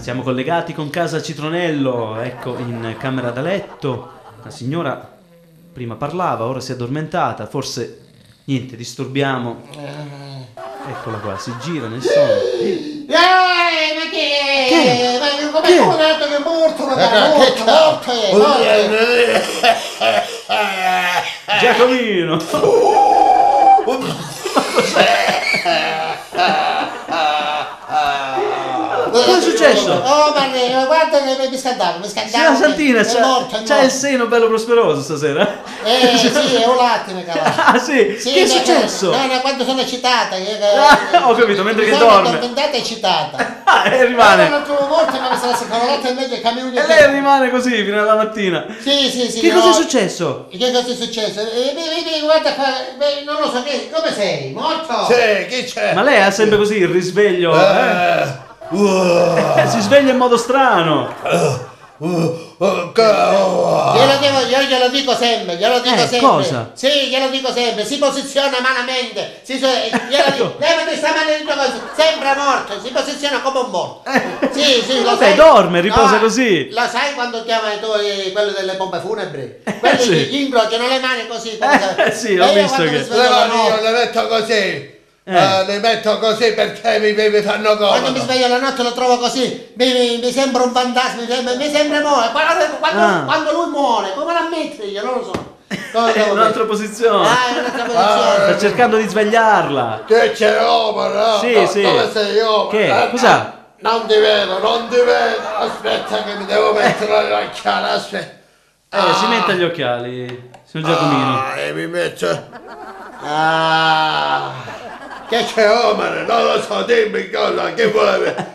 Siamo collegati con casa Citronello, ecco, in camera da letto. La signora prima parlava, ora si è addormentata, forse niente, disturbiamo. Eccola qua, si gira nel sonno. Ma che? Ma come ho detto che è morto? Morto. Giacomino! Cosa è successo? Oh, ma guarda che mi scandavo. Signora Santina, c'ha il seno bello prosperoso stasera? Sì, è un attimo, cavolo. Ah, sì? Che è successo? No, quando sono eccitata. Ho capito, mentre che dorme. Sono addormentata e eccitata. E rimane. Non la trovo morta, ma mi sarà secolata in mezzo ai camioni. E lei rimane così fino alla mattina. Sì. Che cosa è successo? Che cosa è successo? Guarda qua, non lo so, come sei? Morto? Sì, chi c'è? Ma lei ha sempre così il risveglio, si sveglia in modo strano. Io glielo dico sempre, Cosa? Sì, glielo dico sempre, si posiziona malamente, levati sta mano sempre morto, si posiziona come un morto. Sì, lo sai. Dorme, riposa così. Lo sai quando chiamano tu quello delle pompe funebri? Quelli gli incrociano le mani così. Sì, ho visto che... Le metto così. Le metto così perché mi fanno comodo. Quando mi sveglio la notte lo trovo così, mi sembra un fantasma, mi sembra muore. Quando lui muore, come la metti io? Non lo so. È un'altra posizione. Un'altra posizione. Sta cercando di svegliarla. Che c'è Omar? Sì. Dove sei Omar? Che? Cos'ha? Non ti vedo. Aspetta che mi devo mettere le occhiali, aspetta. Si metta gli occhiali, signor Giacomino. Mi metto... Che c'è Omar? Non lo so, dimmi cosa, che vuole?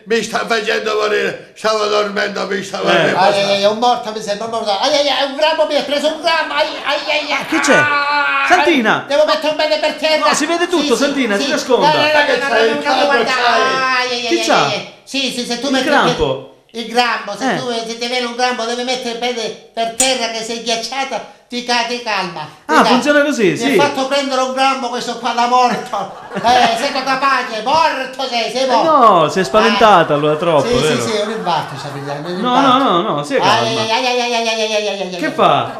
Mi sta facendo morire, stavo dormendo, mi stavo morendo. È un morto, mi sembra un morto. Un grammo mi ha preso un grammo. Che c'è? Santina! Devo mettere bene per terra. No, si vede tutto, Santina, si nasconda. Chi c'ha? Sì, se tu il metti grampo. Il grampo, se ti viene un grampo devi mettere bene per terra che sei ghiacciata. Ti calma. Funziona così, sì. Mi ha fatto prendere un grammo questo qua da morto. Sei capace, morto sei morto. No, si è spaventata allora troppo, vero? Sì, un infarto, sapete. No, si è calma. Che fa?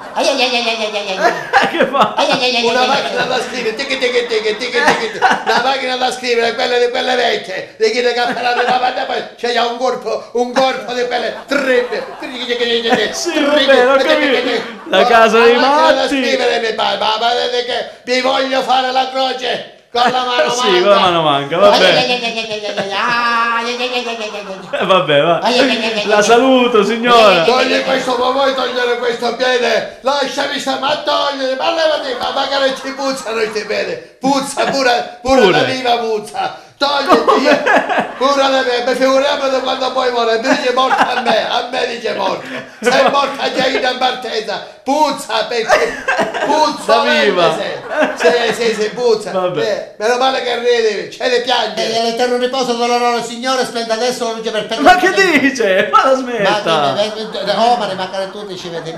Che fa? Una macchina da scrivere, una macchina da scrivere, quelle vecchie, di chi le cappellate davanti, poi c'è un corpo di quelle Sì, vabbè, ho capito. La casa dei matti. Vedete che vi voglio fare la croce con la mano manca. Sì, con la mano manca, vabbè. Vabbè, va. La saluto, signora. Togli questo, ma vuoi togliere questo piede? Lasciami ma togliere, ma levati, ma magari ci puzzano questi piedi. Puzza, pure la viva puzza. Togliti, pure la viva, mi figuriamo quando poi muore, mi dice morto a me dice morto. Sei morta già in partenza, puzza perché puzza viva. Sì, puzza. Meno male che ridi, c'è le piange. L'eterno riposo della loro signore splenda adesso la luce perpetua. Ma che dice? Ma la smetta. Ma magari tu mi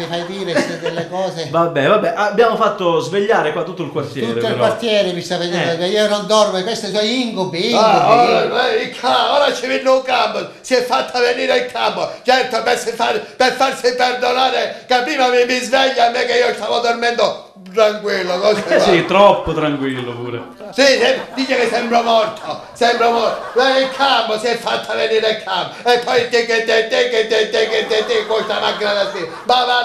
fai dire delle cose. Vabbè, abbiamo fatto svegliare qua tutto il quartiere. Tutto il quartiere mi sta vedendo che io non dormo, questi sono incubi. Ora ci viene un campo, si è fatta venire il campo, certo per farsi perdonare che prima mi sveglia a me che io stavo dormendo tranquillo, così. Sì, troppo tranquillo pure. Sì, dice che sembra morto. Il campo si è fatta venire il campo e poi questa macchina da scrivere. Va,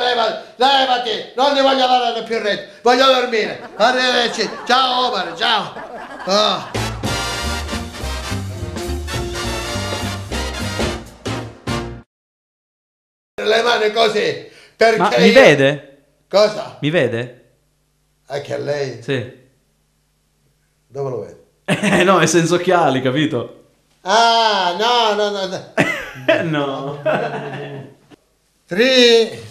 levati, non ti voglio dare più retto, voglio dormire. Arrivederci, ciao Omar, ciao. Le mani così perché ma mi vede? Cosa? Mi vede? Anche a lei? Sì. Dove lo vede? No, è senza occhiali, capito? No. No. Tri.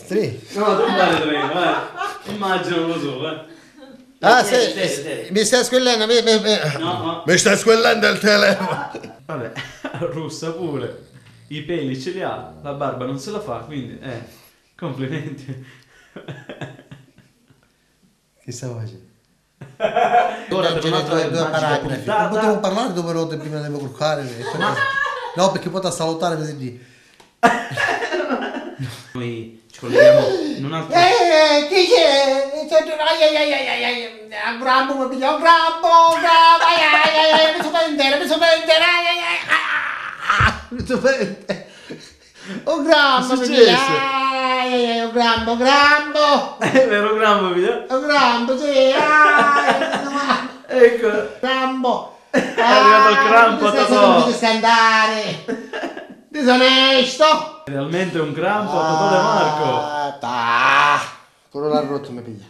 No, tu fare treno, immagino lo so, sì, mi stai squillando, No. Mi sta squillando il telefono. Vabbè, russa pure. I peli ce li ha, la barba non se la fa, quindi complimenti. Che stavo facendo? Ora per un'altra due paragrafi. Non puntata. potevo parlare 2 minuti prima di bloccare. No, perché poi ti salutare per dire. Noi ci colleghiamo in un altro... Chi c'è? Un grambo, mi piglia un grambo, mi sono un grambo, mi piglia. Un grambo. È vero, grambo, video? Un grambo, sì. Ecco, Grambo. è arrivato il crampo, Non Totò. mi scandare. Disonesto. Realmente un crampo, Totò De Marco. Pure l'ha rotto, mi piglia.